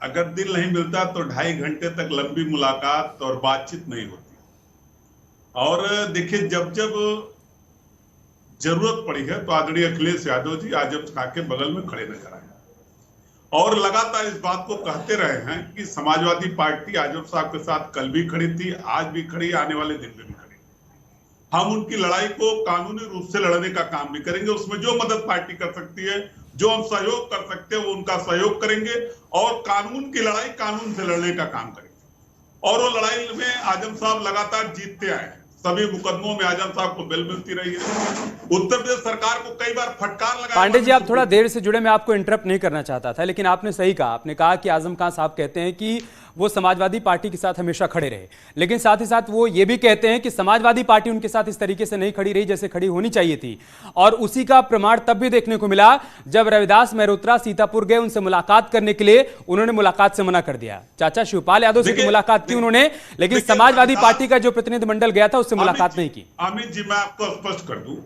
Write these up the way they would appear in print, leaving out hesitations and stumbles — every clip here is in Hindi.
अगर दिल नहीं मिलता तो 2.5 घंटे तक लंबी मुलाकात और बातचीत नहीं होती। और देखिए, जब जब जरूरत पड़ी है तो आदरणीय अखिलेश यादव जी आजम खां के बगल में खड़े नजर आए और लगातार इस बात को कहते रहे हैं कि समाजवादी पार्टी आजम साहब के साथ कल भी खड़ी थी, आज भी खड़ी, आने वाले दिन में भी खड़ी। हम उनकी लड़ाई को कानूनी रूप से लड़ने का काम भी करेंगे। उसमें जो मदद पार्टी कर सकती है, जो हम सहयोग कर सकते हैं, वो उनका सहयोग करेंगे और कानून की लड़ाई कानून से लड़ने का काम करेंगे। और वो लड़ाई में आजम साहब लगातार जीतते आए हैं। सभी मुकदमों में आजम साहब को बेल मिलती रही है। उत्तर प्रदेश सरकार को कई बार फटकार लगाया। पांडे जी, आप थोड़ा देर से जुड़े, मैं आपको इंटरप्ट नहीं करना चाहता था, लेकिन आपने सही कहा। आपने कहा कि आजम खान साहब कहते हैं कि वो समाजवादी पार्टी के साथ हमेशा खड़े रहे, लेकिन साथ ही साथ वो ये भी कहते हैं कि समाजवादी पार्टी उनके साथ इस तरीके से नहीं खड़ी रही जैसे खड़ी होनी चाहिए थी। और उसी का प्रमाण तब भी देखने को मिला जब रविदास मेहरोत्रा सीतापुर गए, उनसे मुलाकात करने के लिए, उन्होंने मुलाकात से मना कर दिया। चाचा शिवपाल यादव से मुलाकात की उन्होंने, लेकिन समाजवादी पार्टी का जो प्रतिनिधिमंडल गया था उससे मुलाकात नहीं की। अमित जी, मैं आपको स्पष्ट कर दूं,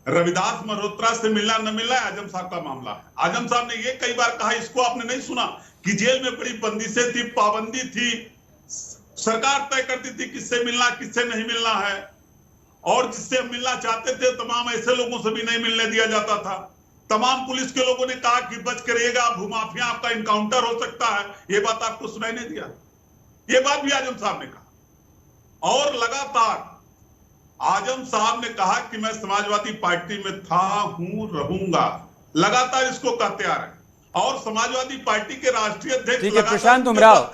रविदास मल्होत्रा से मिलना न मिलना आजम साहब का मामला है। आजम साहब ने ये कई बार कहा, इसको आपने नहीं सुना, कि जेल में बड़ी बंदिशें थी, पाबंदी थी, सरकार तय करती थी किससे मिलना किससे नहीं मिलना है, और जिससे मिलना चाहते थे तमाम ऐसे लोगों से भी नहीं मिलने दिया जाता था। तमाम पुलिस के लोगों ने कहा कि बच कर रहिएगा, भूमाफिया आपका इनकाउंटर हो सकता है। ये बात आपको सुनाई नहीं दिया? ये बात भी आजम साहब ने कहा। और लगातार आजम साहब ने कहा कि मैं समाजवादी पार्टी में था, हूं, रहूंगा। लगातार इसको कहते आ रहे हैं। और समाजवादी पार्टी के राष्ट्रीय अध्यक्ष ठीक है प्रशांत उमराव,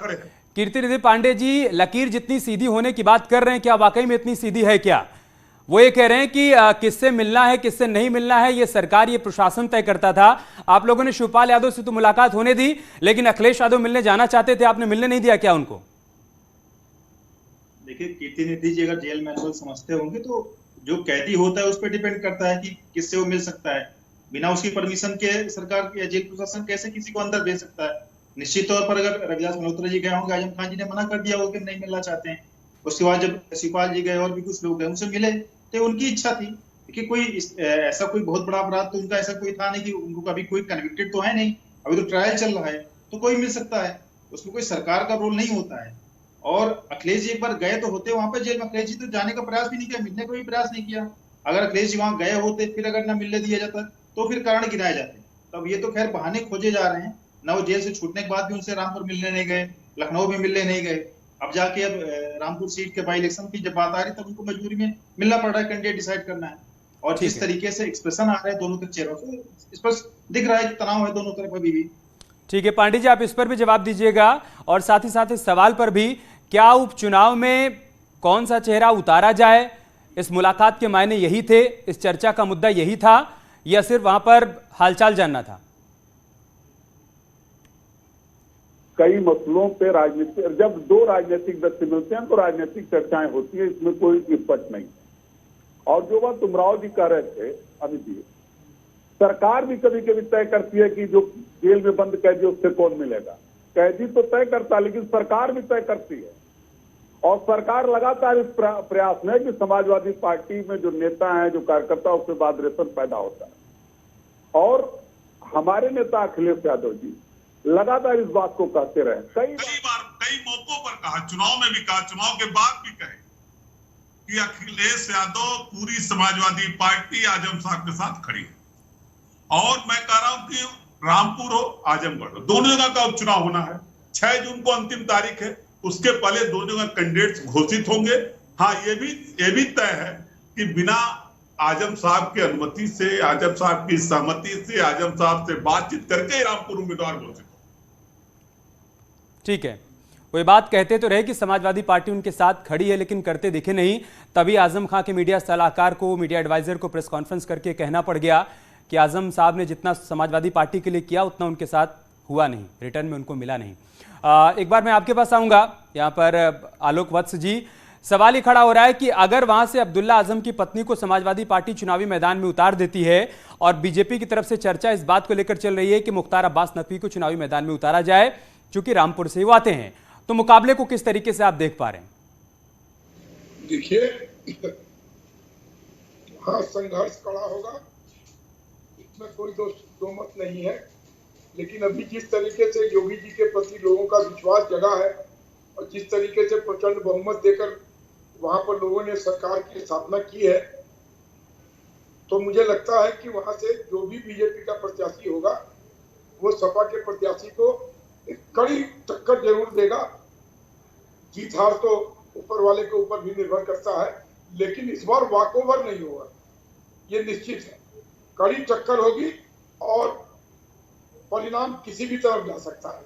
कीर्तिनिधि पांडे जी लकीर जितनी सीधी होने की बात कर रहे हैं, क्या वाकई में इतनी सीधी है क्या? वो ये कह रहे हैं कि किससे मिलना है किससे नहीं मिलना है ये सरकार, ये प्रशासन तय करता था। आप लोगों ने शिवपाल यादव से तो मुलाकात होने दी, लेकिन अखिलेश यादव मिलने जाना चाहते थे, आपने मिलने नहीं दिया क्या उनको? देखिए, कीर्तिनिधि जी अगर जेल मैनुअल समझते होंगे तो जो कैदी होता है उस पर डिपेंड करता है कि किससे वो मिल सकता है। बिना उसकी परमिशन के सरकार या जेल प्रशासन कैसे किसी को अंदर भेज सकता है? निश्चित तौर पर अगर रविदास मल्होत्रा जी गए होंगे, आजम खान जी ने मना कर दिया होगा कि नहीं मिलना चाहते हैं। उसके बाद जब शिवपाल जी गए और भी कुछ लोग गए, उनसे मिले तो उनकी इच्छा थी कि कोई ऐसा कोई बहुत बड़ा अपराध तो उनका ऐसा कोई था नहीं कि उनको कभी कोई कन्विक्टेड तो है नहीं, अभी तो ट्रायल चल रहा है, तो कोई मिल सकता है। उसमें कोई सरकार का रोल नहीं होता है। और अखिलेश जी एक बार गए तो होते वहां पर जेल में, अखिलेश जी तो जाने का प्रयास भी नहीं किया, मिलने का भी प्रयास नहीं किया। अगर अखिलेश जी वहां गए होते फिर अगर ना मिलने दिया जाता तो फिर कारण गिनाए जाते। तब ये तो खैर बहाने खोजे जा रहे हैं ना। वो जेल से छूटने के बाद भी उनसे रामपुर मिलने नहीं गए, लखनऊ में मिलने नहीं गए। अब जाके अब रामपुर सीट के बाई इलेक्शन की जब बात आ रही तब उनको मजबूरी में मिलना पड़ रहा है, कैंडिडेट डिसाइड करना है। और जिस तरीके से एक्सप्रेशन आ रहे हैं दोनों के चेहरों से, स्पष्ट दिख रहा है कि तनाव है दोनों तरफ अभी भी। ठीक है पांडे जी, आप इस पर भी जवाब दीजिएगा और साथ ही साथ इस सवाल पर भी, क्या उपचुनाव में कौन सा चेहरा उतारा जाए, इस मुलाकात के मायने यही थे, इस चर्चा का मुद्दा यही था, या सिर्फ वहां पर हालचाल जानना था? कई मसलों पे राजनीतिक, जब दो राजनीतिक व्यक्ति मिलते हैं तो राजनीतिक चर्चाएं होती है, इसमें कोई विपट नहीं। और जो बात उमराव जी कह रहे थे अमित जी, सरकार भी कभी कभी तय करती है कि जो जेल में बंद कैदी उससे कौन मिलेगा। कैदी तो तय करता है, लेकिन सरकार भी तय करती है। और सरकार लगातार इस प्रयास में कि समाजवादी पार्टी में जो नेता हैं, जो कार्यकर्ता, उससे वादरेशन पैदा होता है। और हमारे नेता अखिलेश यादव जी लगातार इस बात को कहते रहे, कई बार कई मौकों पर कहा, चुनाव में भी कहा, चुनाव के बाद भी कहे कि अखिलेश यादव पूरी समाजवादी पार्टी आजम साहब के साथ खड़ी है। और मैं कह रहा हूं कि रामपुर हो, आजमगढ़ हो, दोनों जगह का उपचुनाव होना है। 6 जून को अंतिम तारीख है, उसके पहले दोनों जगह कैंडिडेट्स घोषित होंगे। हाँ, ये भी तय है कि बिना आजम साहब की अनुमति से, आजम साहब की सहमति से, आजम साहब से बातचीत करके रामपुर उम्मीदवार घोषित। ठीक है, वो बात कहते तो रहे कि समाजवादी पार्टी उनके साथ खड़ी है, लेकिन करते दिखे नहीं। तभी आजम खां के मीडिया सलाहकार को, मीडिया एडवाइजर को प्रेस कॉन्फ्रेंस करके कहना पड़ गया कि आजम साहब ने जितना समाजवादी पार्टी के लिए किया उतना उनके साथ हुआ नहीं, रिटर्न में उनको मिला नहीं। एक बार मैं आपके पास आऊंगा, यहाँ पर आलोक वत्स जी, सवाल ही खड़ा हो रहा है कि अगर वहां से अब्दुल्ला आजम की पत्नी को समाजवादी पार्टी चुनावी मैदान में उतार देती है और बीजेपी की तरफ से चर्चा इस बात को लेकर चल रही है कि मुख्तार अब्बास नकवी को चुनावी मैदान में उतारा जाए, चूंकि रामपुर से वो आते हैं, तो मुकाबले को किस तरीके से आप देख पा रहे हैं? देखिए, हाँ, संघर्ष कड़ा होगा, इसमें कोई दो मत नहीं है। लेकिन अभी जिस तरीके से योगी जी के प्रति लोगों का विश्वास जगा है और जिस तरीके से प्रचंड बहुमत देकर वहां पर लोगों ने सरकार की स्थापना की है, तो मुझे लगता है कि वहां से जो भी बीजेपी का प्रत्याशी होगा वो सपा के प्रत्याशी को एक कड़ी टक्कर जरूर देगा। जीत हार तो ऊपर वाले के ऊपर भी निर्भर करता है, लेकिन इस बार वॉकओवर नहीं होगा, ये निश्चित है। कड़ी टक्कर होगी और परिणाम किसी भी तरफ जा सकता है।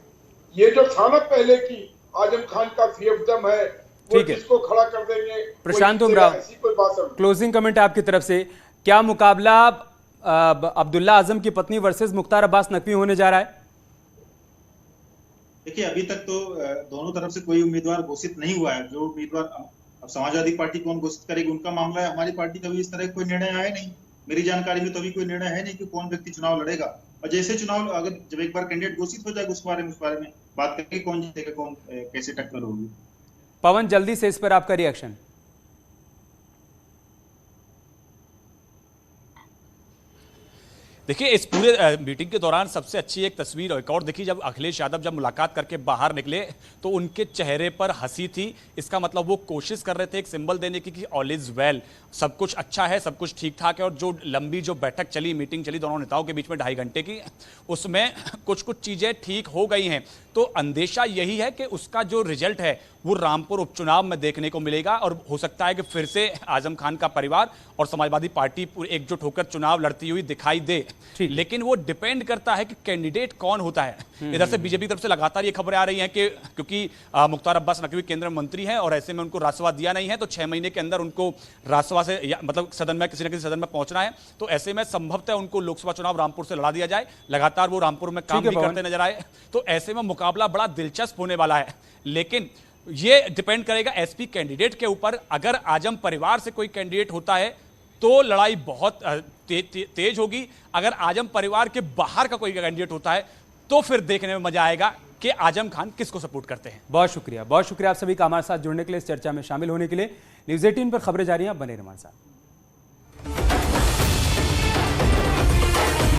ये जो था ना पहले की आजम खान का फियफदम है, वो किसको खड़ा कर देंगे, प्रशांत उमराव, ऐसी कोई बात नहीं। क्लोजिंग कमेंट आपकी तरफ से, क्या मुकाबला अब्दुल्ला आजम की पत्नी वर्सेस मुख्तार अब्बास नकवी होने जा रहा है? देखिए, अभी तक तो दोनों तरफ से कोई उम्मीदवार घोषित नहीं हुआ है। जो उम्मीदवार, अब समाजवादी पार्टी कौन घोषित करेगी उनका मामला है। हमारी पार्टी का भी इस तरह कोई निर्णय आया नहीं, मेरी जानकारी में तो अभी कोई निर्णय है नहीं कि कौन व्यक्ति चुनाव लड़ेगा। और जैसे चुनाव, अगर जब एक बार कैंडिडेट घोषित हो जाएगा उस बारे में बात करेंगे, कौन जीतेगा, कौन कैसे टक्कर होगी। पवन, जल्दी से इस पर आपका रिएक्शन। देखिए, इस पूरे मीटिंग के दौरान सबसे अच्छी एक तस्वीर एक और देखी, जब अखिलेश यादव जब मुलाकात करके बाहर निकले तो उनके चेहरे पर हंसी थी। इसका मतलब वो कोशिश कर रहे थे एक सिंबल देने की कि ऑल इज वेल, सब कुछ अच्छा है, सब कुछ ठीक ठाक है। और जो लंबी जो बैठक चली, मीटिंग चली दोनों नेताओं के बीच में 2.5 घंटे की, उसमें कुछ कुछ चीजें ठीक हो गई हैं। तो अंदेशा यही है कि उसका जो रिजल्ट है वो रामपुर उपचुनाव में देखने को मिलेगा और हो सकता है कि फिर से आजम खान का परिवार और समाजवादी पार्टी एकजुट होकर चुनाव लड़ती हुई दिखाई दे। लेकिन वो डिपेंड करता है कि कैंडिडेट कौन होता है। इधर से बीजेपी की तरफ से लगातार ये खबरें आ रही हैं कि क्योंकि मुख्तार अब्बास नकवी केंद्रीय मंत्री हैं और ऐसे में उनको रासवा दिया नहीं है, तो 6 महीने के अंदर उनको रासवा से मतलब सदन में किसी न किसी सदन में पहुंचना है। तो ऐसे में संभवतः उनको लोकसभा चुनाव रामपुर से लड़ा दिया जाए। लगातार वो रामपुर में काम भी करते नजर आए, तो ऐसे में मुकाबला बड़ा दिलचस्प होने वाला है। लेकिन ये डिपेंड करेगा एसपी कैंडिडेट के ऊपर। अगर आजम परिवार से कोई कैंडिडेट होता है तो लड़ाई बहुत तेज होगी। अगर आजम परिवार के बाहर का कोई कैंडिडेट होता है तो फिर देखने में मजा आएगा कि आजम खान किसको सपोर्ट करते हैं। बहुत शुक्रिया आप सभी का हमारे साथ जुड़ने के लिए, इस चर्चा में शामिल होने के लिए। न्यूज़ 18 पर खबरें जारी हैं, बने रहिए हमारे साथ।